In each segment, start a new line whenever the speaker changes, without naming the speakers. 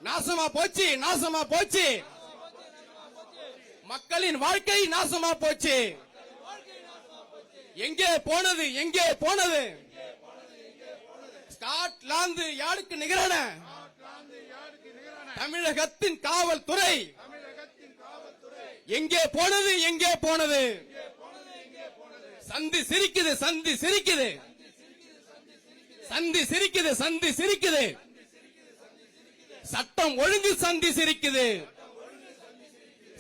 நாசமா போச்சு, நாசமா போச்சு. மக்களின் வாழ்க்கை நாசமா போச்சு. எங்கே போனது, எங்கே போனது? ஸ்காட்லாந்து யார்டுக்கு நிகரான தமிழகத்தின் காவல்துறை எங்கே போனது, எங்கே போனது? சந்தி சிரிக்குது, சந்தி சிரிக்குது, சந்தி சிரிக்குது, சந்தி சிரிக்குது. சட்டம் ஒழுங்கு சந்தி சிரிக்குது,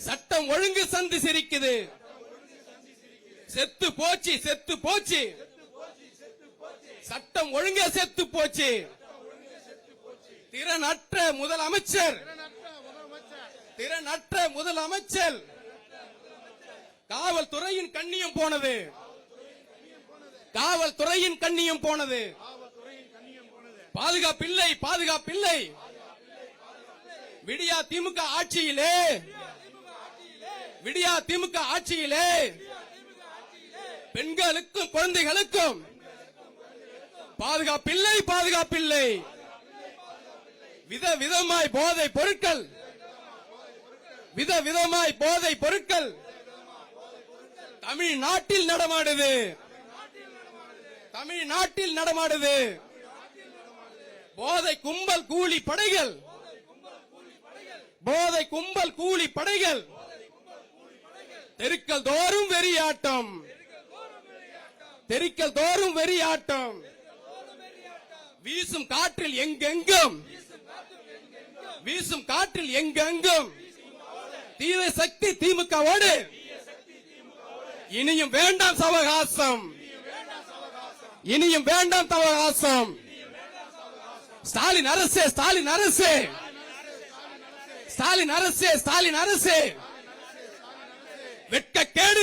சட்டம் ஒழுங்கு சந்தி சிரிக்குது. செத்து போச்சு, செத்து போச்சு. சட்டம் ஒழுங்க செத்து போச்சு. திறனற்ற முதலமைச்சர், திறனற்ற முதலமைச்சர். காவல்துறையின் கண்ணியம் போனது, காவல்துறையின் கண்ணியம் போனது. பாதுகாப்பில்லை, பாதுகாப்பில்லை. விடியா திமுக ஆட்சியிலே, விடியா திமுக ஆட்சியிலே பெண்களுக்கும் குழந்தைகளுக்கும் பாதுகாப்பில்லை, பாதுகாப்பில்லை. விதவிதமாய் போதை பொருட்கள், விதவிதமாய் போதை பொருட்கள் தமிழ்நாட்டில் நடமாடுது, தமிழ்நாட்டில் நடமாடுது. போதை கும்பல் கூலி படைகள், போதை கும்பல் கூலி படைகள் தெருக்கள் தோறும் வெறியாட்டம், தெருக்கள் தோறும் வெறியாட்டம். வீசும் காற்றில் எங்கெங்கும், வீசும் காற்றில் எங்கெங்கும் தீர சக்தி திமுகவோடு. இனியும் வேண்டாம் சவகாசம், இனியும் வேண்டாம் சவகாசம். ஸ்டாலின் அரசு, ஸ்டாலின் அரசு, ஸ்டாலின் அரசு, ஸ்டாலின் அரசு. வெட்கக்கேடு,